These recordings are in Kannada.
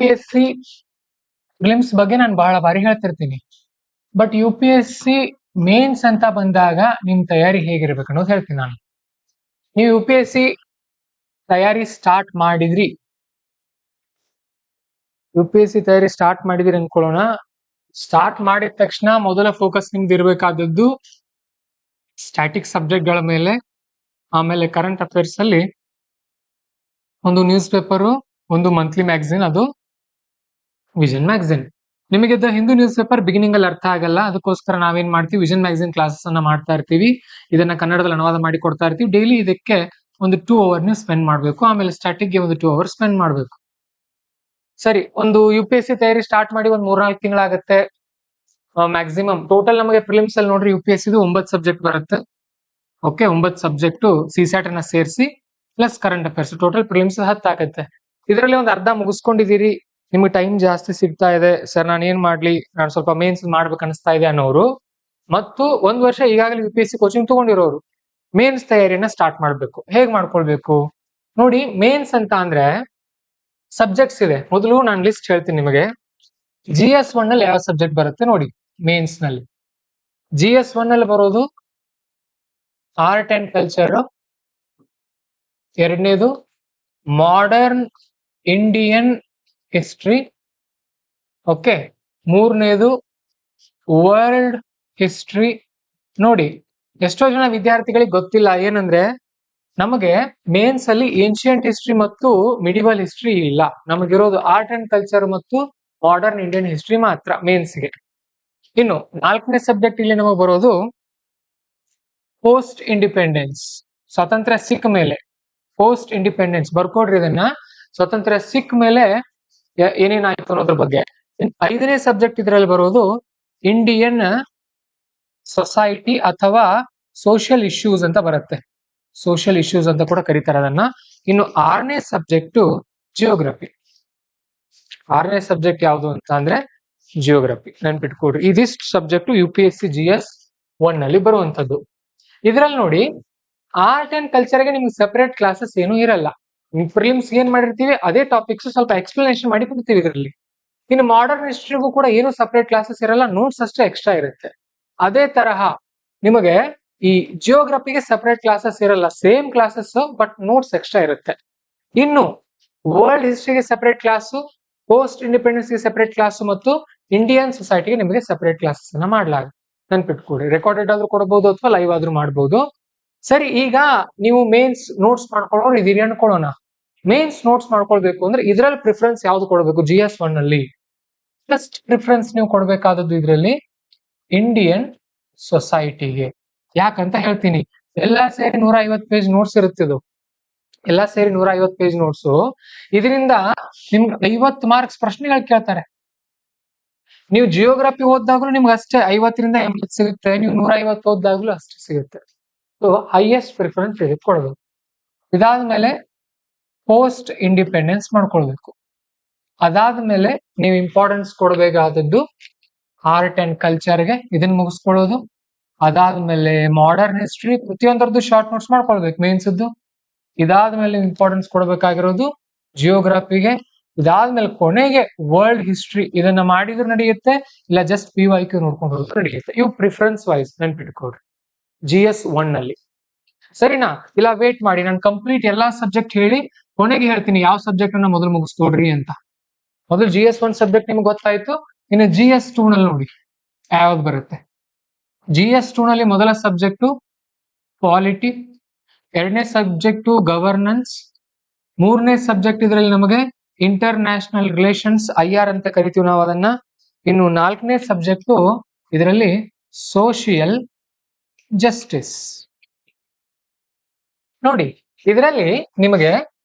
UPSC ಫಿಲಿಮ್ಸ್ ಬಗ್ಗೆ ನಾನು ಬಹಳ ಬಾರಿ ಹೇಳ್ತಿರ್ತೀನಿ. ಬಟ್ UPSC ಮೇನ್ಸ್ ಅಂತ ಬಂದಾಗ ನಿಮ್ ತಯಾರಿ ಹೇಗಿರ್ಬೇಕು ಅನ್ನೋದು ಹೇಳ್ತೀನಿ ನಾನು. ನೀವು UPSC ತಯಾರಿ ಸ್ಟಾರ್ಟ್ ಮಾಡಿದ್ರಿ ಅನ್ಕೊಳ್ಳೋಣ. ಸ್ಟಾರ್ಟ್ ಮಾಡಿದ ತಕ್ಷಣ ಮೊದಲ ಫೋಕಸ್ ನಿಮ್ದು ಇರಬೇಕಾದದ್ದು ಸ್ಟ್ಯಾಟಿಕ್ ಸಬ್ಜೆಕ್ಟ್ ಗಳ ಮೇಲೆ, ಆಮೇಲೆ ಕರೆಂಟ್ ಅಫೇರ್ಸ್ ಅಲ್ಲಿ ಒಂದು ನ್ಯೂಸ್ ಪೇಪರು, ಒಂದು ಮಂತ್ಲಿ ಮ್ಯಾಗಝಿನ್, ಅದು ವಿಷನ್ ಮ್ಯಾಗಝಿನ್. ನಿಮಗೆ ಹಿಂದೂ ನ್ಯೂಸ್ ಪೇಪರ್ ಬಿಗಿನಿಂಗ್ ಅಲ್ಲಿ ಅರ್ಥ ಆಗಲ್ಲ, ಅದಕ್ಕೋಸ್ಕರ ನಾವೇನ್ ಮಾಡ್ತೀವಿ, ವಿಷನ್ ಮ್ಯಾಗಝಿನ್ ಕ್ಲಾಸಸ್ ಅನ್ನ ಮಾಡ್ತಾ ಇರ್ತೀವಿ. ಇದನ್ನ ಕನ್ನಡದಲ್ಲಿ ಅನುವಾದ ಮಾಡಿ ಕೊಡ್ತಾ ಇರ್ತೀವಿ. ಡೈಲಿ ಇದಕ್ಕೆ ಒಂದು 2 hours ನೀವು ಸ್ಪೆಂಡ್ ಮಾಡಬೇಕು. ಆಮೇಲೆ ಸ್ಟ್ಯಾಟಿಕ್ ಗೆ ಒಂದು 2 hours ಸ್ಪೆಂಡ್ ಮಾಡಬೇಕು. ಸರಿ, ಒಂದು UPSC ತಯಾರಿ ಸ್ಟಾರ್ಟ್ ಮಾಡಿ ಒಂದು 3-4 ತಿಂಗಳಾಗತ್ತೆ ಮ್ಯಾಕ್ಸಿಮಮ್. ಟೋಟಲ್ ನಮಗೆ ಪ್ರಿಲಿಮ್ಸ್ ಅಲ್ಲಿ ನೋಡ್ರಿ UPSC 9 ಸಬ್ಜೆಕ್ಟ್ ಬರುತ್ತೆ. ಓಕೆ, 9 ಸಬ್ಜೆಕ್ಟ್ CSAT ಅನ್ನ ಸೇರಿಸಿ plus current affairs, total prelims 10 ಆಗುತ್ತೆ. ಇದರಲ್ಲಿ ಒಂದು ಅರ್ಧ ಮುಗಿಸ್ಕೊಂಡಿದ್ದೀರಿ, ನಿಮ್ಗೆ ಟೈಮ್ ಜಾಸ್ತಿ ಸಿಗ್ತಾ ಇದೆ, ಸರ್ ನಾನು ಏನ್ ಮಾಡ್ಲಿ, ನಾನು ಸ್ವಲ್ಪ ಮೇನ್ಸ್ ಮಾಡ್ಬೇಕು ಅನಿಸ್ತಾ ಇದೆ ಅನ್ನೋರು, ಮತ್ತು 1 ವರ್ಷ ಈಗಾಗಲೇ UPSC ಕೋಚಿಂಗ್ ತಗೊಂಡಿರೋರು ಮೇನ್ಸ್ ತಯಾರಿಯನ್ನ ಸ್ಟಾರ್ಟ್ ಮಾಡ್ಬೇಕು. ಹೇಗ್ ಮಾಡ್ಕೊಳ್ಬೇಕು ನೋಡಿ. ಮೇನ್ಸ್ ಅಂತ ಅಂದ್ರೆ ಸಬ್ಜೆಕ್ಟ್ಸ್ ಇದೆ. ಮೊದಲು ನಾನು ಲಿಸ್ಟ್ ಹೇಳ್ತೀನಿ ನಿಮಗೆ. GS1 ನಲ್ಲಿ ಯಾವ ಸಬ್ಜೆಕ್ಟ್ ಬರುತ್ತೆ ನೋಡಿ. ಮೇನ್ಸ್ ನಲ್ಲಿ GS1 ನಲ್ಲಿ ಬರೋದು ಆರ್ಟ್ ಅಂಡ್ ಕಲ್ಚರ್, ಎರಡನೇದು ಮಾಡರ್ನ್ ಇಂಡಿಯನ್ ಹಿಸ್ಟ್ರಿ, ಓಕೆ, ಮೂರನೇದು ವರ್ಲ್ಡ್ ಹಿಸ್ಟ್ರಿ. ನೋಡಿ, ಎಷ್ಟೋ ಜನ ವಿದ್ಯಾರ್ಥಿಗಳಿಗೆ ಗೊತ್ತಿಲ್ಲ ಏನಂದ್ರೆ, ನಮಗೆ ಮೇನ್ಸ್ ಅಲ್ಲಿ ಏನ್ಷಿಯಂಟ್ ಹಿಸ್ಟ್ರಿ ಮತ್ತು ಮಿಡಿವಲ್ ಹಿಸ್ಟ್ರಿ ಇಲ್ಲ. ನಮಗಿರೋದು ಆರ್ಟ್ ಅಂಡ್ ಕಲ್ಚರ್ ಮತ್ತು ಮಾಡರ್ನ್ ಇಂಡಿಯನ್ ಹಿಸ್ಟ್ರಿ ಮಾತ್ರ ಮೇನ್ಸ್ಗೆ. ಇನ್ನು 4ನೇ ಸಬ್ಜೆಕ್ಟ್ ಇಲ್ಲಿ ನಮಗೆ ಬರೋದು ಪೋಸ್ಟ್ ಇಂಡಿಪೆಂಡೆನ್ಸ್, ಸ್ವಾತಂತ್ರ್ಯ ಸಿಕ್ಕ ಮೇಲೆ. ಪೋಸ್ಟ್ ಇಂಡಿಪೆಂಡೆನ್ಸ್ ಬರ್ಕೊಡ್ರಿ ಇದನ್ನ. ಸ್ವಾತಂತ್ರ್ಯ ಸಿಕ್ಕ ಮೇಲೆ ಏನೇನಾಯ್ತು ಅನ್ನೋದ್ರ ಬಗ್ಗೆ. 5ನೇ ಸಬ್ಜೆಕ್ಟ್ ಇದರಲ್ಲಿ ಬರೋದು ಇಂಡಿಯನ್ ಸೊಸೈಟಿ ಅಥವಾ ಸೋಷಿಯಲ್ ಇಶ್ಯೂಸ್ ಅಂತ ಬರುತ್ತೆ. ಸೋಷಿಯಲ್ ಇಶ್ಯೂಸ್ ಅಂತ ಕೂಡ ಕರೀತಾರೆ ಅದನ್ನ. ಇನ್ನು 6ನೇ ಸಬ್ಜೆಕ್ಟ್ ಜಿಯೋಗ್ರಫಿ. 6ನೇ ಸಬ್ಜೆಕ್ಟ್ ಯಾವುದು ಅಂತ ಅಂದ್ರೆ ಜಿಯೋಗ್ರಫಿ, ನೆನ್ಪಿಟ್ಕೊಡ್ರಿ. ಇದಿಷ್ಟು ಸಬ್ಜೆಕ್ಟ್ UPSC GS1 ನಲ್ಲಿ ಬರುವಂತದ್ದು. ಇದ್ರಲ್ಲಿ ನೋಡಿ, ಆರ್ಟ್ ಅಂಡ್ ಕಲ್ಚರ್ಗೆ ನಿಮ್ಗೆ ಸೆಪರೇಟ್ ಕ್ಲಾಸಸ್ ಏನು ಇರಲ್ಲ. ಪ್ರಿಲಿಮ್ಸ್ ಏನ್ ಮಾಡಿರ್ತೀವಿ ಅದೇ ಟಾಪಿಕ್ಸ್ ಸ್ವಲ್ಪ ಎಕ್ಸ್ಪ್ಲನೇಷನ್ ಮಾಡಿ ಕೊಡ್ತೀವಿ ಇದರಲ್ಲಿ. ಇನ್ನು ಮಾಡರ್ನ್ ಹಿಸ್ಟ್ರಿಗೂ ಕೂಡ ಏನು ಸಪರೇಟ್ ಕ್ಲಾಸಸ್ ಇರಲ್ಲ, ನೋಟ್ಸ್ ಅಷ್ಟೇ ಎಕ್ಸ್ಟ್ರಾ ಇರುತ್ತೆ. ಅದೇ ತರಹ ನಿಮಗೆ ಈ ಜಿಯೋಗ್ರಫಿಗೆ ಸಪರೇಟ್ ಕ್ಲಾಸಸ್ ಇರಲ್ಲ, same classes but notes extra ಇರುತ್ತೆ. ಇನ್ನು ವರ್ಲ್ಡ್ ಹಿಸ್ಟ್ರಿಗೆ ಸಪರೇಟ್ ಕ್ಲಾಸು, ಪೋಸ್ಟ್ ಇಂಡಿಪೆಂಡೆನ್ಸ್ ಗೆ ಸಪರೇಟ್ ಕ್ಲಾಸು ಮತ್ತು ಇಂಡಿಯನ್ ಸೊಸೈಟಿಗೆ ನಿಮಗೆ ಸಪರೇಟ್ ಕ್ಲಾಸಸ್ ಅನ್ನ ಮಾಡಲಾಗುತ್ತೆ. ನೆನ್ಪಿಟ್ಕೊಡಿ, ರೆಕಾರ್ಡೆಡ್ ಆದ್ರೂ ಕೊಡಬಹುದು ಅಥವಾ ಲೈವ್ ಆದ್ರೂ ಮಾಡಬಹುದು. ಸರಿ, ಈಗ ನೀವು ಮೇನ್ಸ್ ನೋಟ್ಸ್ ಮಾಡ್ಕೊಳ್ಳೋರು ಇದೀರಿ ಅನ್ಕೊಳ್ಳೋಣ. ಮೇನ್ಸ್ ನೋಟ್ಸ್ ಮಾಡ್ಕೊಳ್ಬೇಕು ಅಂದ್ರೆ ಇದ್ರಲ್ಲಿ ಪ್ರಿಫರೆನ್ಸ್ ಯಾವ್ದು ಕೊಡಬೇಕು? GS1 ನಲ್ಲಿ ಫಸ್ಟ್ ಪ್ರಿಫರೆನ್ಸ್ ನೀವು ಕೊಡ್ಬೇಕಾದದ್ದು ಇದರಲ್ಲಿ ಇಂಡಿಯನ್ ಸೊಸೈಟಿಗೆ. ಯಾಕಂತ ಹೇಳ್ತೀನಿ. ಎಲ್ಲಾ ಸೇರಿ 150 ಪೇಜ್ ನೋಟ್ಸ್ ಇರುತ್ತೆ. ಇದು ಎಲ್ಲಾ ಸೇರಿ 150 ಪೇಜ್ ನೋಟ್ಸ್. ಇದರಿಂದ ನಿಮ್ಗೆ 50 ಮಾರ್ಕ್ಸ್ ಪ್ರಶ್ನೆಗಳು ಕೇಳ್ತಾರೆ. ನೀವು ಜಿಯೋಗ್ರಫಿ ಓದ್ದಾಗ್ಲೂ ನಿಮ್ಗೆ ಅಷ್ಟೇ 50ರಿಂದ 80 ಸಿಗುತ್ತೆ. ನೀವು 150 ಓದ್ದಾಗ್ಲೂ ಅಷ್ಟೇ ಸಿಗುತ್ತೆ. ಸೊ ಹೈಯೆಸ್ಟ್ ಪ್ರಿಫರೆನ್ಸ್ ಇದಕ್ಕೆ ಕೊಡಬೇಕು. ಇದಾದ್ಮೇಲೆ ಪೋಸ್ಟ್ ಇಂಡಿಪೆಂಡೆನ್ಸ್ ಮಾಡ್ಕೊಳ್ಬೇಕು. ಅದಾದ್ಮೇಲೆ ನೀವು ಇಂಪಾರ್ಟೆನ್ಸ್ ಕೊಡಬೇಕಾದದ್ದು ಆರ್ಟ್ ಅಂಡ್ ಕಲ್ಚರ್ಗೆ, ಇದನ್ನ ಮುಗಿಸ್ಕೊಳ್ಳೋದು. ಅದಾದ್ಮೇಲೆ ಮಾಡರ್ನ್ ಹಿಸ್ಟ್ರಿ, ಪ್ರತಿಯೊಂದರದ್ದು ಶಾರ್ಟ್ ನೋಟ್ಸ್ ಮಾಡ್ಕೊಳ್ಬೇಕು ಮೇನ್ಸ್ದು. ಇದಾದ್ಮೇಲೆ ಇಂಪಾರ್ಟೆನ್ಸ್ ಕೊಡಬೇಕಾಗಿರೋದು ಜಿಯೋಗ್ರಫಿಗೆ. ಇದಾದ್ಮೇಲೆ ಕೊನೆಗೆ ವರ್ಲ್ಡ್ ಹಿಸ್ಟ್ರಿ. ಇದನ್ನ ಮಾಡಿದ್ರು ನಡೆಯುತ್ತೆ, ಇಲ್ಲ ಜಸ್ಟ್ PYQ ನೋಡ್ಕೊಂಡು ಹೋದ್ರು ನಡೆಯುತ್ತೆ. ಇವು ಪ್ರಿಫರೆನ್ಸ್ ವೈಸ್ ನೆನ್ಪಿಟ್ಕೊಡ್ರಿ GS1 ನಲ್ಲಿ. ಸರಿನಾ? ಇಲ್ಲ ವೇಟ್ ಮಾಡಿ, ನಾನು ಕಂಪ್ಲೀಟ್ ಎಲ್ಲಾ ಸಬ್ಜೆಕ್ಟ್ ಹೇಳಿ ಕೊನೆಗೆ ಹೇಳ್ತೀನಿ ಯಾವ ಸಬ್ಜೆಕ್ಟ್ ಅನ್ನ ಮೊದಲು ಮುಗಿಸ್ಕೊಡ್ರಿ ಅಂತ. ಮೊದಲು GS1 ಸಬ್ಜೆಕ್ಟ್ ನಿಮ್ಗೆ ಗೊತ್ತಾಯ್ತು. ಇನ್ನು GS2 ನಲ್ಲಿ ನೋಡಿ ಯಾವ್ದು ಬರುತ್ತೆ. GS2 ನಲ್ಲಿ ಮೊದಲ ಸಬ್ಜೆಕ್ಟು ಪಾಲಿಟಿ, ಎರಡನೇ ಸಬ್ಜೆಕ್ಟು ಗವರ್ನೆನ್ಸ್, ಮೂರನೇ ಸಬ್ಜೆಕ್ಟ್ ಇದರಲ್ಲಿ ನಮಗೆ ಇಂಟರ್ ನ್ಯಾಷನಲ್ ರಿಲೇಷನ್ಸ್, IR ಅಂತ ಕರಿತೀವಿ ನಾವು ಅದನ್ನ. ಇನ್ನು 4ನೇ ಸಬ್ಜೆಕ್ಟು ಇದರಲ್ಲಿ ಸೋಷಿಯಲ್ ಜಸ್ಟಿಸ್. ನೋಡಿ, ಇದರಲ್ಲಿ ನಿಮಗೆ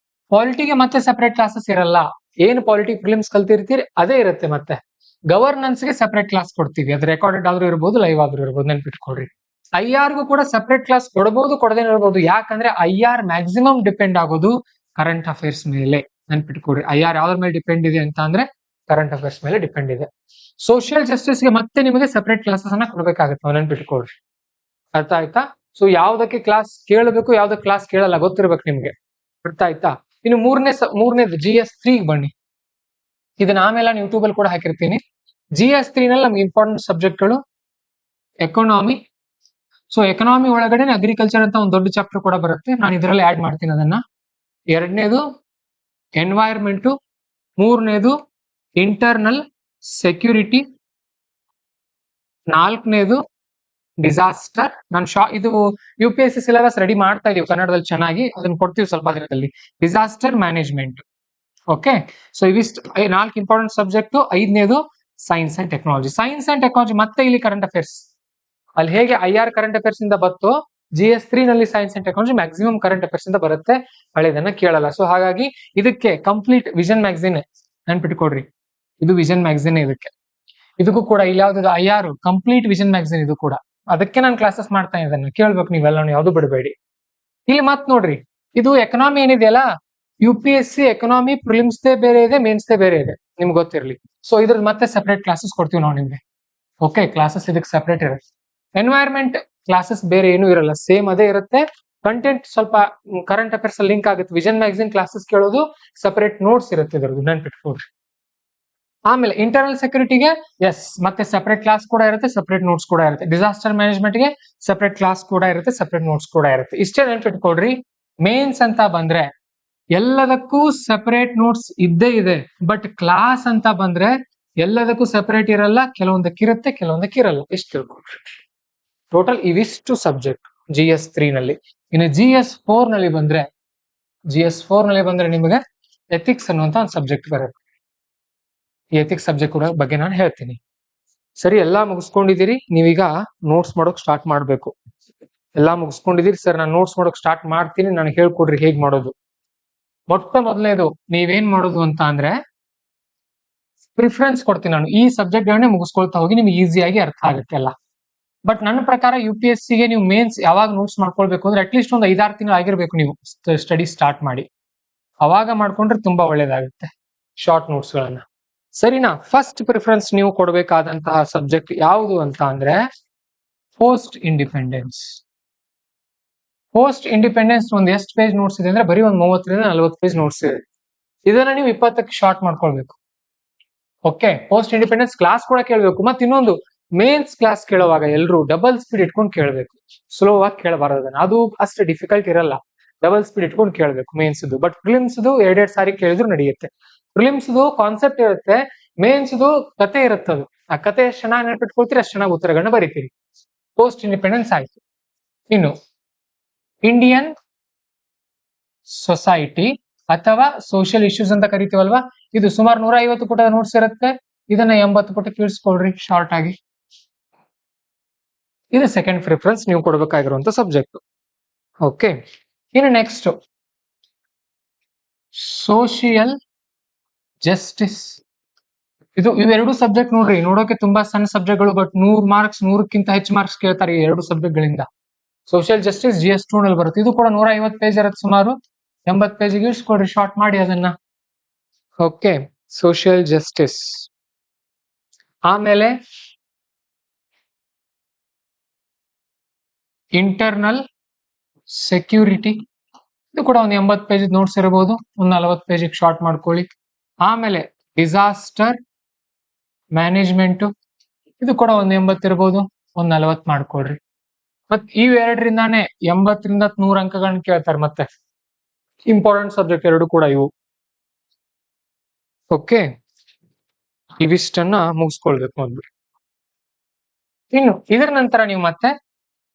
ಪಾಲಿಟಿಗೆ ಮತ್ತೆ ಸಪರೇಟ್ ಕ್ಲಾಸಸ್ ಇರಲ್ಲ. ಏನು ಪಾಲಿಟಿ ಪ್ರಿಲಿಮ್ಸ್ ಕಲ್ತಿರ್ತೀರಿ ಅದೇ ಇರುತ್ತೆ. ಮತ್ತೆ ಗವರ್ನೆನ್ಸ್ ಗೆ ಸಪರೇಟ್ ಕ್ಲಾಸ್ ಕೊಡ್ತೀವಿ, ಅದು ರೆಕಾರ್ಡೆಡ್ ಆದ್ರೂ ಇರಬಹುದು, ಲೈವ್ ಆದ್ರೂ ಇರಬಹುದು, ನೆನ್ಪಿಟ್ಕೊಡ್ರಿ. IR ಗೂ ಕೂಡ ಸಪರೇಟ್ ಕ್ಲಾಸ್ ಕೊಡಬಹುದು, ಕೊಡದೇನೆ ಇರಬಹುದು. ಯಾಕಂದ್ರೆ IR ಮ್ಯಾಕ್ಸಿಮಮ್ ಡಿಪೆಂಡ್ ಆಗೋದು ಕರೆಂಟ್ ಅಫೇರ್ಸ್ ಮೇಲೆ. ನೆನ್ಪಿಟ್ಕೊಡ್ರಿ, IR ಯಾವ್ದ್ರ ಮೇಲೆ ಡಿಪೆಂಡ್ ಇದೆ ಅಂತ ಅಂದ್ರೆ ಕರೆಂಟ್ ಅಫೇರ್ಸ್ ಮೇಲೆ ಡಿಪೆಂಡ್ ಇದೆ. ಸೋಷಿಯಲ್ ಜಸ್ಟಿಸ್ ಗೆ ಮತ್ತೆ ನಿಮಗೆ ಸಪರೇಟ್ ಕ್ಲಾಸಸ್ ಅನ್ನ ಕೊಡ್ಬೇಕಾಗುತ್ತೆ, ನೆನ್ಪಿಟ್ಕೊಡ್ರಿ. ಅರ್ಥ ಆಯ್ತಾ? ಸೊ ಯಾವ್ದಕ್ಕೆ ಕ್ಲಾಸ್ ಕೇಳಬೇಕು, ಯಾವ್ದಕ್ಕೆ ಕ್ಲಾಸ್ ಕೇಳಲ್ಲ ಗೊತ್ತಿರ್ಬೇಕು ನಿಮ್ಗೆ. ಅರ್ಥ ಆಯ್ತಾ? ಇನ್ನು ಮೂರನೇದು GS3 ಬನ್ನಿ. ಇದನ್ನ ಆಮೇಲೆ ನಾನು ಯೂಟ್ಯೂಬ್ ಅಲ್ಲಿ ಕೂಡ ಹಾಕಿರ್ತೀನಿ. GS3 ನಲ್ಲಿ ನಮ್ಗೆ ಇಂಪಾರ್ಟೆಂಟ್ ಸಬ್ಜೆಕ್ಟ್ಗಳು ಎಕಾನಮಿ. ಸೊ ಎಕನಾಮಿ ಒಳಗಡೆ ಅಗ್ರಿಕಲ್ಚರ್ ಅಂತ ಒಂದು ದೊಡ್ಡ ಚಾಪ್ಟರ್ ಕೂಡ ಬರುತ್ತೆ, ನಾನು ಇದರಲ್ಲಿ ಆಡ್ ಮಾಡ್ತೀನಿ ಅದನ್ನ. ಎರಡನೇದು ಎನ್ವೈರ್ಮೆಂಟು, ಮೂರನೇದು ಇಂಟರ್ನಲ್ ಸೆಕ್ಯೂರಿಟಿ, ನಾಲ್ಕನೇದು ಡಿಸಾಸ್ಟರ್. ನಾನು ಇದು UPSC ಸಿಲೆಬಸ್ ರೆಡಿ ಮಾಡ್ತಾ ಇದೀವಿ ಕನ್ನಡದಲ್ಲಿ ಚೆನ್ನಾಗಿ, ಅದನ್ನ ಕೊಡ್ತೀವಿ ಸ್ವಲ್ಪ ದಿನದಲ್ಲಿ. Disaster management. ಓಕೆ, ಸೊ ಇವಿಷ್ಟು 4 ಇಂಪಾರ್ಟೆಂಟ್ ಸಬ್ಜೆಕ್ಟ್. ಐದನೇದು science and technology. Science and technology ಮತ್ತೆ ಇಲ್ಲಿ ಕರೆಂಟ್ ಅಫೇರ್ಸ್, ಅಲ್ಲಿ ಹೇಗೆ IR ಕರೆಂಟ್ ಅಫೇರ್ಸ್ ಇಂದ ಬತ್ತು, GS3 ನಲ್ಲಿ science and technology maximum current affairs ಇಂದ ಬರುತ್ತೆ, ಹಳೆದನ್ನ ಕೇಳಲ್ಲ. ಸೊ ಹಾಗಾಗಿ ಇದಕ್ಕೆ ಕಂಪ್ಲೀಟ್ ವಿಷನ್ ಮ್ಯಾಗಝಿನ್ ನೆನ್ಪಿಟ್ಕೊಡ್ರಿ, ಇದು ವಿಷನ್ ಮ್ಯಾಗಝಿನ್. ಇದಕ್ಕೂ ಕೂಡ ಇಲ್ಲಿ ಯಾವ್ದು IR ಕಂಪ್ಲೀಟ್ ವಿಷನ್ ಮ್ಯಾಗಝಿನ್, ಇದು ಕೂಡ ಅದಕ್ಕೆ ನಾನು ಕ್ಲಾಸಸ್ ಮಾಡ್ತಾ ಇದ್ದೇನೆ, ಕೇಳ್ಬೇಕು ನೀವೆಲ್ಲ, ಯಾವ್ದು ಬಿಡಬೇಡಿ. ಇಲ್ಲಿ ಮತ್ ನೋಡ್ರಿ, ಇದು ಎಕನಾಮಿ ಏನಿದೆಯಲ್ಲ, UPSC ಎಕನಾಮಿ ಪ್ರಿಲಿಮ್ಸ್ ಬೇರೆ ಇದೆ, ಮೇನ್ಸ್ ಬೇರೆ ಇದೆ, ನಿಮ್ಗೆ ಗೊತ್ತಿರ್ಲಿ. ಸೊ ಇದ್ರ ಮತ್ತೆ ಸೆಪರೇಟ್ ಕ್ಲಾಸಸ್ ಕೊಡ್ತೀವಿ ನಾವು ನಿಮ್ಗೆ. ಓಕೆ, ಕ್ಲಾಸಸ್ ಇದಕ್ಕೆ ಸೆಪರೇಟ್ ಇರುತ್ತೆ. ಎನ್ವೈರ್ಮೆಂಟ್ ಕ್ಲಾಸಸ್ ಬೇರೆ ಏನೂ ಇರಲ್ಲ, ಸೇಮ್ ಅದೇ ಇರುತ್ತೆ. ಕಂಟೆಂಟ್ ಸ್ವಲ್ಪ ಕರೆಂಟ್ ಅಫೇರ್ಸ್ ಲಿಂಕ್ ಆಗುತ್ತೆ. ವಿಷನ್ ಮ್ಯಾಗಝಿನ್ ಕ್ಲಾಸಸ್ ಕೇಳೋದು, ಸೆಪರೇಟ್ ನೋಟ್ಸ್ ಇರುತ್ತೆ ಇದ್ರದ್ದು, ನೆನ್ಪಿಟ್ಕೊಡ್ರಿ. ಆಮೇಲೆ ಇಂಟರ್ನಲ್ ಸೆಕ್ಯೂರಿಟಿಗೆ ಮತ್ತೆ ಸೆಪರೇಟ್ ಕ್ಲಾಸ್ ಕೂಡ ಇರುತ್ತೆ, ಸೆಪರೇಟ್ ನೋಟ್ಸ್ ಕೂಡ ಇರುತ್ತೆ. ಡಿಸಾಸ್ಟರ್ ಮ್ಯಾನೇಜ್ಮೆಂಟ್ ಗೆ ಸೆಪರೇಟ್ ಕ್ಲಾಸ್ ಕೂಡ ಇರುತ್ತೆ, ಸೆಪರೇಟ್ ನೋಟ್ಸ್ ಕೂಡ ಇರುತ್ತೆ. ಇಷ್ಟೇ ನೆನ್ಪಿಟ್ಕೊಡ್ರಿ. ಮೇನ್ಸ್ ಅಂತ ಬಂದ್ರೆ ಎಲ್ಲದಕ್ಕೂ ಸೆಪರೇಟ್ ನೋಟ್ಸ್ ಇದ್ದೇ ಇದೆ, ಬಟ್ ಕ್ಲಾಸ್ ಅಂತ ಬಂದ್ರೆ ಎಲ್ಲದಕ್ಕೂ ಸೆಪರೇಟ್ ಇರಲ್ಲ, ಕೆಲವೊಂದಕ್ಕೆ ಇರುತ್ತೆ, ಕೆಲವೊಂದಕ್ಕೆ ಇರಲ್ಲ. ಇಷ್ಟು ತಿಳ್ಕೊಡ್ರಿ. ಟೋಟಲ್ ಇವಿಷ್ಟು ಸಬ್ಜೆಕ್ಟ್ GS3 ನಲ್ಲಿ. ಇನ್ನು GS4 ನಲ್ಲಿ ಬಂದ್ರೆ ನಿಮಗೆ ಎಥಿಕ್ಸ್ ಅನ್ನುವಂತ ಒಂದು ಸಬ್ಜೆಕ್ಟ್ ಬರುತ್ತೆ. ಈ ಎಥಿಕ್ಸ್ ಸಬ್ಜೆಕ್ಟ್ ಕೂಡ ಬಗ್ಗೆ ನಾನು ಹೇಳ್ತೀನಿ. ಸರಿ, ಎಲ್ಲಾ ಮುಗಿಸ್ಕೊಂಡಿದ್ದೀರಿ, ನೀವೀಗ ನೋಟ್ಸ್ ಮಾಡೋಕ್ ಸ್ಟಾರ್ಟ್ ಮಾಡ್ಬೇಕು. ಎಲ್ಲಾ ಮುಗಿಸ್ಕೊಂಡಿದ್ದೀರಿ ಸರ್, ನಾನು ನೋಟ್ಸ್ ಮಾಡೋಕ್ ಸ್ಟಾರ್ಟ್ ಮಾಡ್ತೀನಿ, ನನಗೆ ಹೇಳ್ಕೊಡ್ರಿ ಹೇಗ್ ಮಾಡೋದು. ಮೊದಲನೇದು ನೀವೇನ್ ಮಾಡೋದು ಅಂತ ಅಂದ್ರೆ, ಪ್ರಿಫರೆನ್ಸ್ ಕೊಡ್ತೀನಿ ನಾನು. ಈ ಸಬ್ಜೆಕ್ಟ್ ಗಳನ್ನೇ ಮುಗಿಸ್ಕೊಳ್ತಾ ಹೋಗಿ, ನಿಮ್ಗೆ ಈಸಿಯಾಗಿ ಅರ್ಥ ಆಗುತ್ತೆ ಎಲ್ಲ. ಬಟ್ ನನ್ನ ಪ್ರಕಾರ UPSC ಗೆ ನೀವು ಮೇನ್ಸ್ ಯಾವಾಗ ನೋಟ್ಸ್ ಮಾಡ್ಕೊಳ್ಬೇಕು ಅಂದ್ರೆ ಅಟ್ಲೀಸ್ಟ್ ಒಂದು 5-6 ತಿಂಗಳು ಆಗಿರ್ಬೇಕು ನೀವು ಸ್ಟಡಿ ಸ್ಟಾರ್ಟ್ ಮಾಡಿ. ಅವಾಗ ಮಾಡ್ಕೊಂಡ್ರೆ ತುಂಬಾ ಒಳ್ಳೇದಾಗುತ್ತೆ ಶಾರ್ಟ್ ನೋಟ್ಸ್ ಗಳನ್ನ. ಸರಿನಾ? ಫಸ್ಟ್ ಪ್ರಿಫರೆನ್ಸ್ ನೀವು ಕೊಡಬೇಕಾದಂತಹ ಸಬ್ಜೆಕ್ಟ್ ಯಾವುದು ಅಂತ ಅಂದ್ರೆ ಪೋಸ್ಟ್ ಇಂಡಿಪೆಂಡೆನ್ಸ್. ಪೋಸ್ಟ್ ಇಂಡಿಪೆಂಡೆನ್ಸ್ ಒಂದು ಎಷ್ಟು ಪೇಜ್ ನೋಟ್ಸ್ ಇದೆ ಅಂದ್ರೆ ಬರೀ ಒಂದು 30-40 ಪೇಜ್ ನೋಟ್ಸ್ ಇದೆ. ಇದನ್ನ ನೀವು 20ಕ್ಕೆ ಶಾರ್ಟ್ ಮಾಡ್ಕೊಳ್ಬೇಕು. ಓಕೆ, ಪೋಸ್ಟ್ ಇಂಡಿಪೆಂಡೆನ್ಸ್ ಕ್ಲಾಸ್ ಕೂಡ ಕೇಳಬೇಕು. ಮತ್ತೆ ಇನ್ನೊಂದು, ಮೇನ್ಸ್ ಕ್ಲಾಸ್ ಕೇಳುವಾಗ ಎಲ್ಲರೂ ಡಬಲ್ ಸ್ಪೀಡ್ ಇಟ್ಕೊಂಡು ಕೇಳಬೇಕು, ಸ್ಲೋ ಆಗಿ ಕೇಳಬಾರದು. ಅದು ಅಷ್ಟು ಡಿಫಿಕಲ್ಟ್ ಇರಲ್ಲ, ಡಬಲ್ ಸ್ಪೀಡ್ ಇಟ್ಕೊಂಡು ಕೇಳಬೇಕು ಮೇನ್ಸ್. ಬಟ್ ಪ್ರಿಲಿಮ್ಸ್ 2-2 ಸಾರಿ ಕೇಳಿದ್ರು ನಡೆಯುತ್ತೆ. ಪ್ರಿಲಿಮ್ಸ್ ಕಾನ್ಸೆಪ್ಟ್ ಇರುತ್ತೆ, ಮೇನ್ಸ್ ಕತೆ ಇರುತ್ತೆ. ಅದು ಆ ಕತೆ ಎಷ್ಟು ಚೆನ್ನಾಗಿ ನೆನಪಿಟ್ಕೊಳ್ತೀರಿ ಅಷ್ಟು ಚೆನ್ನಾಗಿ ಉತ್ತರಗಳನ್ನ ಬರೀತೀರಿ. ಪೋಸ್ಟ್ ಇಂಡಿಪೆಂಡೆನ್ಸ್ ಆಯ್ತು. ಇನ್ನು ಇಂಡಿಯನ್ ಸೊಸೈಟಿ ಅಥವಾ ಸೋಷಿಯಲ್ ಇಶ್ಯೂಸ್ ಅಂತ ಕರಿತೀವಲ್ವಾ, ಇದು ಸುಮಾರು 150 ಪುಟದ ನೋಟ್ಸ್ ಇರುತ್ತೆ. ಇದನ್ನ 80 ಪುಟಕ್ಕೆ ಇಳಿಸ್ಕೊಳ್ರಿ ಶಾರ್ಟ್ ಆಗಿ. ಇದು ಸೆಕೆಂಡ್ ಪ್ರಿಫರೆನ್ಸ್ ನೀವು ಕೊಡಬೇಕಾಗಿರುವಂತ ಸಬ್ಜೆಕ್ಟ್. ಓಕೆ, ಇನ್ನು ನೆಕ್ಸ್ಟ್ ಸೋಷಿಯಲ್ ಜಸ್ಟಿಸ್. ಇವೆರಡು ಸಬ್ಜೆಕ್ಟ್ ನೋಡ್ರಿ, ನೋಡೋಕೆ ತುಂಬಾ ಸಣ್ಣ ಸಬ್ಜೆಕ್ಟ್ಗಳು, ಬಟ್ 100 ಮಾರ್ಕ್ಸ್, 100ಕ್ಕಿಂತ ಹೆಚ್ಚು ಮಾರ್ಕ್ಸ್ ಕೇಳ್ತಾರೆ ಈ ಎರಡು ಸಬ್ಜೆಕ್ಟ್ ಗಳಿಂದ. ಸೋಷಿಯಲ್ ಜಸ್ಟಿಸ್ GS2 ನಲ್ಲಿ ಬರುತ್ತೆ. ಇದು ಕೂಡ 150 ಪೇಜ್ ಇರುತ್ತೆ, ಸುಮಾರು 80 ಪೇಜಿಗೆ ಇಳಿಸ್ಕೊಡ್ರಿ ಶಾರ್ಟ್ ಮಾಡಿ ಅದನ್ನ. Okay, social justice. ಆಮೇಲೆ ಇಂಟರ್ನಲ್ ಸೆಕ್ಯೂರಿಟಿ, ಇದು ಕೂಡ ಒಂದು 80 ಪೇಜ್ ನೋಟ್ಸ್ ಇರಬಹುದು, ಒಂದು 40 ಪೇಜಿಗೆ ಶಾರ್ಟ್ ಮಾಡ್ಕೊಳ್ಳಿ. ಆಮೇಲೆ ಡಿಸಾಸ್ಟರ್ ಮ್ಯಾನೇಜ್ಮೆಂಟ್, ಇದು ಕೂಡ ಒಂದು 80 ಇರಬಹುದು, ಒಂದು 40 ಮಾಡ್ಕೊಳ್ರಿ. ಮತ್ ಇವೆರಡರಿಂದಾನೇ 80ರಿಂದ 100 ಅಂಕಗಳನ್ನ ಕೇಳ್ತಾರೆ. ಮತ್ತೆ ಇಂಪಾರ್ಟೆಂಟ್ ಸಬ್ಜೆಕ್ಟ್ ಎರಡು ಕೂಡ ಇವು. ಓಕೆ, ಇವಿಷ್ಟನ್ನ ಮುಗಿಸ್ಕೊಳ್ಬೇಕು ಮೊದ್ಲು. ಇನ್ನು ಇದರ ನಂತರ ನೀವು ಮತ್ತೆ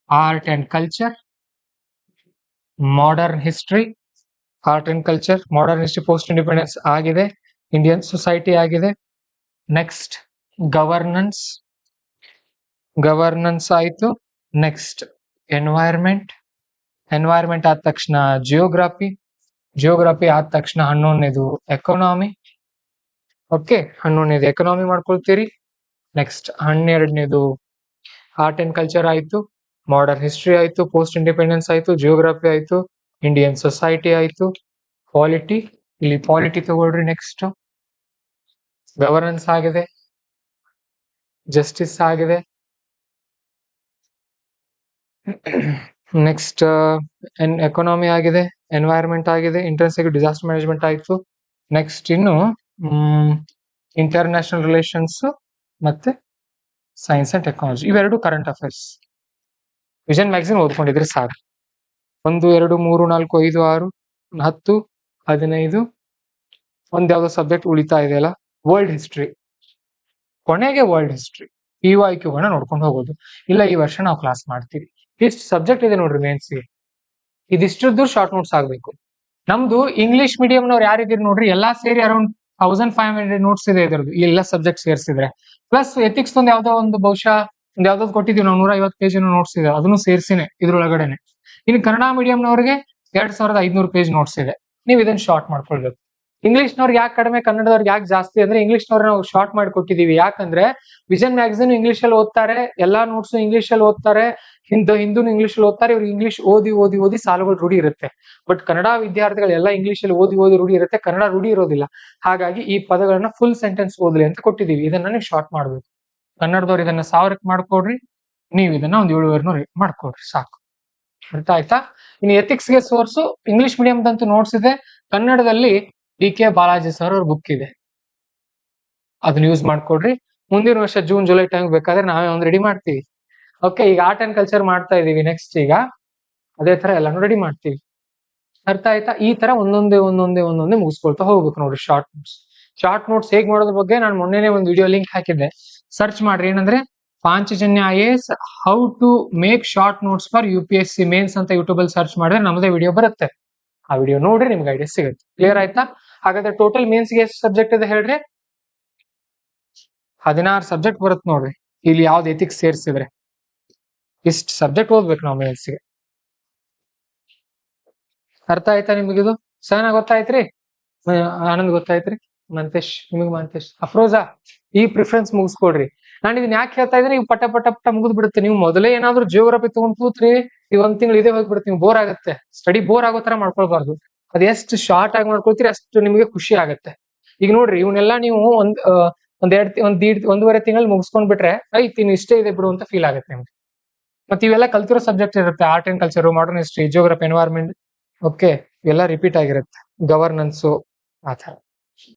art and culture, modern history, art and culture, modern history, post independence ಆಗಿದೆ, ಇಂಡಿಯನ್ ಸೊಸೈಟಿ ಆಗಿದೆ. ನೆಕ್ಸ್ಟ್ ಗವರ್ನೆನ್ಸ್ ಆಯ್ತು. ನೆಕ್ಸ್ಟ್ ಎನ್ವೈರ್ಮೆಂಟ್ ಆದ ತಕ್ಷಣ ಜಿಯೋಗ್ರಫಿ ಆದ ತಕ್ಷಣ 11ನೇದು ಎಕಾನಮಿ. ಓಕೆ, 11ನೇದು ಎಕಾನಮಿ ಮಾಡ್ಕೊಳ್ತೀರಿ. ನೆಕ್ಸ್ಟ್ 12ನೇದು ಆರ್ಟ್ ಅಂಡ್ ಕಲ್ಚರ್ ಆಯ್ತು, ಮಾಡರ್ನ್ ಹಿಸ್ಟ್ರಿ ಆಯ್ತು, ಪೋಸ್ಟ್ ಇಂಡಿಪೆಂಡೆನ್ಸ್ ಆಯ್ತು, ಜಿಯೋಗ್ರಫಿ ಆಯ್ತು, ಇಂಡಿಯನ್ ಸೊಸೈಟಿ ಆಯ್ತು, ಪಾಲಿಟಿ. ಇಲ್ಲಿ ಪಾಲಿಟಿ ತಗೊಳ್ರಿ. ನೆಕ್ಸ್ಟ್ ಗವರ್ನೆನ್ಸ್ ಆಗಿದೆ, ಜಸ್ಟಿಸ್ ಆಗಿದೆ. ನೆಕ್ಸ್ಟ್ ಎಕಾನಮಿ ಆಗಿದೆ, ಎನ್ವೈರ್ಮೆಂಟ್ ಆಗಿದೆ, ಇಂಟರ್ನಲ್ ಸೆಕ್ಯೂರಿಟಿ, ಡಿಸಾಸ್ಟರ್ ಮ್ಯಾನೇಜ್ಮೆಂಟ್ ಆಯ್ತು. ನೆಕ್ಸ್ಟ್ ಇನ್ನು ಇಂಟರ್ನ್ಯಾಷನಲ್ ರಿಲೇಷನ್ಸ್ ಮತ್ತೆ ಸೈನ್ಸ್ ಅಂಡ್ ಟೆಕ್ನಾಲಜಿ, ಇವೆರಡು ಕರೆಂಟ್ ಅಫೇರ್ಸ್. ವಿಷನ್ ಮ್ಯಾಗಝಿನ್ ಓದ್ಕೊಂಡಿದ್ರೆ ಸಾಕು. 1 2 3 4 5 6 10 15 ಒಂದ್ ಯಾವ್ದೋ ಸಬ್ಜೆಕ್ಟ್ ಉಳಿತಾ ಇದೆಯಲ್ಲ, ವರ್ಲ್ಡ್ ಹಿಸ್ಟ್ರಿ. ಕೊನೆಗೆ ವರ್ಲ್ಡ್ ಹಿಸ್ಟ್ರಿ PYQಗಳನ್ನ ನೋಡ್ಕೊಂಡು ಹೋಗೋದು. ಇಲ್ಲ ಈ ವರ್ಷ ನಾವು ಕ್ಲಾಸ್ ಮಾಡ್ತೀವಿ. ಇಷ್ಟು ಸಬ್ಜೆಕ್ಟ್ ಇದೆ ನೋಡ್ರಿ ಮೇನ್ಸ್ಗೆ. ಇದಿಷ್ಟದ್ದು ಶಾರ್ಟ್ ನೋಟ್ಸ್ ಆಗ್ಬೇಕು. ನಮ್ದು ಇಂಗ್ಲಿಷ್ ಮೀಡಿಯಂನವ್ರು ಯಾರಿದ್ದೀರಿ ನೋಡ್ರಿ, ಎಲ್ಲಾ ಸೇರಿ ಅರೌಂಡ್ 1500 ನೋಟ್ಸ್ ಇದೆ ಇದರದ್ದು, ಎಲ್ಲ ಸಬ್ಜೆಕ್ಟ್ ಸೇರಿಸಿದ್ರೆ. ಪ್ಲಸ್ ಎಥಿಕ್ಸ್ ಒಂದು ಯಾವ್ದೋ ಒಂದು ಬಹುಶಃ ಒಂದು ಯಾವ್ದಾವ್ದು ಕೊಟ್ಟಿದ್ದೀವಿ ನಾವು, 150 ಪೇಜ್ ನೋಟ್ಸ್ ಇದೆ, ಅದನ್ನು ಸೇರಿಸಿನೇ ಇದ್ರೊಳಗಡೆನೆ. ಇನ್ನು ಕನ್ನಡ ಮೀಡಿಯಂನವ್ರಿಗೆ 2500 ಪೇಜ್ ನೋಟ್ಸ್ ಇದೆ. ನೀವು ಇದನ್ನ ಶಾರ್ಟ್ ಮಾಡ್ಕೊಳ್ಬೇಕು. ಇಂಗ್ಲಿಷ್ನವ್ರಿಗೆ ಯಾಕೆ ಕಡಿಮೆ, ಕನ್ನಡದವ್ರಿಗೆ ಯಾಕೆ ಜಾಸ್ತಿ ಅಂದ್ರೆ, ಇಂಗ್ಲಿಷ್ನವ್ರು ನಾವು ಶಾರ್ಟ್ ಮಾಡಿ ಕೊಟ್ಟಿದೀವಿ. ಯಾಕಂದ್ರೆ ವಿಷನ್ ಮ್ಯಾಗಝಿನ್ ಇಂಗ್ಲಿಷ್ ಅಲ್ಲಿ ಓದ್ತಾರೆ, ಎಲ್ಲಾ ನೋಟ್ಸ್ ಇಂಗ್ಲಿಷ್ ಅಲ್ಲಿ ಓದ್ತಾರೆ, ಹಿಂದೂ ಇಂಗ್ಲಿಷ್ ಅಲ್ಲಿ ಓದ್ತಾರೆ. ಇವ್ರಿಗೆ ಇಂಗ್ಲಿಷ್ ಓದಿ ಸಾಲುಗಳು ರೂಢಿ ಇರುತ್ತೆ. ಬಟ್ ಕನ್ನಡ ವಿದ್ಯಾರ್ಥಿಗಳೆಲ್ಲ ಇಂಗ್ಲಿಷ್ ಅಲ್ಲಿ ಓದಿ ರೂಢಿ ಇರುತ್ತೆ, ಕನ್ನಡ ರೂಢಿ ಇರೋದಿಲ್ಲ. ಹಾಗಾಗಿ ಈ ಪದಗಳನ್ನ ಫುಲ್ ಸೆಂಟೆನ್ಸ್ ಓದ್ಲಿ ಅಂತ ಕೊಟ್ಟಿದೀವಿ. ಇದನ್ನ ನೀವು ಶಾರ್ಟ್ ಮಾಡ್ಬೇಕು. ಕನ್ನಡದವ್ರು ಇದನ್ನ 1000ಕ್ಕೆ ಮಾಡ್ಕೊಡ್ರಿ, ನೀವು ಇದನ್ನ ಒಂದು 700 ಮಾಡ್ಕೊಡ್ರಿ, ಸಾಕು. ಅರ್ಥ ಆಯ್ತಾ? ಇನ್ನು ಎಥಿಕ್ಸ್ಗೆ ಸೋರ್ಸು ಇಂಗ್ಲಿಷ್ ಮೀಡಿಯಂದಂತೂ ನೋಟ್ಸ್ ಇದೆ, ಕನ್ನಡದಲ್ಲಿ DK ಬಾಲಾಜಿ ಸರ್ ಅವ್ರ ಬುಕ್ ಇದೆ, ಅದನ್ನ ಯೂಸ್ ಮಾಡ್ಕೊಡ್ರಿ. ಮುಂದಿನ ವರ್ಷ ಜೂನ್ ಜುಲೈ ಟೈಮ್ ಬೇಕಾದ್ರೆ ನಾವೇ ಒಂದು ರೆಡಿ ಮಾಡ್ತೀವಿ. ಓಕೆ, ಈಗ ಆರ್ಟ್ ಅಂಡ್ ಕಲ್ಚರ್ ಮಾಡ್ತಾ ಇದೀವಿ, ನೆಕ್ಸ್ಟ್ ಈಗ ಅದೇ ತರ ಎಲ್ಲಾನು ರೆಡಿ ಮಾಡ್ತೀವಿ. ಅರ್ಥ ಆಯ್ತಾ? ಈ ತರ ಒಂದೊಂದೇ ಮುಗಿಸ್ಕೊಳ್ತಾ ಹೋಗ್ಬೇಕು ನೋಡ್ರಿ. ಶಾರ್ಟ್ ನೋಟ್ಸ್ ಹೇಗ್ ಮಾಡೋದ್ರ ಬಗ್ಗೆ ನಾನು ಮೊನ್ನೆನೆ ಒಂದು ವಿಡಿಯೋ ಲಿಂಕ್ ಹಾಕಿದ್ದೆ, ಸರ್ಚ್ ಮಾಡ್ರಿ. ಏನಂದ್ರೆ Panchajanya IAS how to make short notes for UPSC mains ಅಂತ ಯೂಟ್ಯೂಬ್ ಅಲ್ಲಿ ಸರ್ಚ್ ಮಾಡಿದ್ರೆ ನಮ್ಮದೇ ವಿಡಿಯೋ ಬರುತ್ತೆ. ಆ ವಿಡಿಯೋ ನೋಡ್ರಿ, ನಿಮ್ಗೆ ಐಡಿಯಾ ಸಿಗುತ್ತೆ. ಕ್ಲಿಯರ್ ಆಯ್ತಾ? ಹಾಗಾದ್ರೆ ಟೋಟಲ್ ಮೇನ್ಸ್ಗೆ ಎಷ್ಟು ಸಬ್ಜೆಕ್ಟ್ ಇದೆ ಹೇಳ್ರಿ? 16 ಸಬ್ಜೆಕ್ಟ್ ಬರುತ್ತೆ ನೋಡ್ರಿ. ಇಲ್ಲಿ ಯಾವ್ದು ಎಥಿಕ್ಸ್ ಸೇರಿಸಿದ್ರೆ ಇಷ್ಟು ಸಬ್ಜೆಕ್ಟ್ ಓದ್ಬೇಕು ನಾವು ಮೇನ್ಸ್ಗೆ. ಅರ್ಥ ಆಯ್ತಾ ನಿಮಗಿದು? ಸಹನ ಗೊತ್ತಾಯ್ತ್ರಿ? ಆನಂದ್ ಗೊತ್ತಾಯ್ತ್ರಿ? ಮಂತೇಶ್ ಅಫ್ರೋಜಾ, ಈ ಪ್ರಿಫರೆನ್ಸ್ ಮುಗಿಸ್ಕೊಡ್ರಿ. ನಾನು ಇದನ್ನ ಯಾಕೆ ಹೇಳ್ತಾ ಇದ್ದೀನಿ, ನೀವು ಪಟ ಮುಗಿದ್ ಬಿಡುತ್ತೆ. ನೀವು ಮೊದಲೇ ಏನಾದ್ರು ಜಿಯೋಗ್ರಫಿ ತಗೊಂಡ್ ಕೂತ್ರಿ, ಈ 1 ತಿಂಗಳು ಇದೇ ಹೋಗ್ಬಿಡುತ್ತೆ, ನೀವು ಬೋರ್ ಆಗುತ್ತೆ. ಸ್ಟಡಿ ಬೋರ್ ಆಗೋ ತರ ಮಾಡ್ಕೊಳ್ಬಾರ್ದು. ಅದ್ ಎಷ್ಟು ಶಾರ್ಟ್ ಆಗಿ ಮಾಡ್ಕೊಳ್ತೀರಿ ಅಷ್ಟು ನಿಮಗೆ ಖುಷಿ ಆಗುತ್ತೆ. ಈಗ ನೋಡ್ರಿ, ಇವನ್ನೆಲ್ಲ ನೀವು ಒಂದೂವರೆ ತಿಂಗಳು ಮುಗಿಸ್ಕೊಂಡ್ ಬಿಟ್ರೆ ಐತಿ, ಇನ್ನು ಇಷ್ಟೇ ಇದೆ ಬಿಡು ಅಂತ ಫೀಲ್ ಆಗುತ್ತೆ ನಿಮ್ಗೆ. ಮತ್ತೆ ಇವೆಲ್ಲ ಕಲ್ತಿರೋ ಸಬ್ಜೆಕ್ಟ್ ಇರುತ್ತೆ, art and culture, modern history, geography, environment. Okay, ಇವೆಲ್ಲ ರಿಪೀಟ್ ಆಗಿರುತ್ತೆ, ಗವರ್ನೆನ್ಸ್ ಆ ತರ.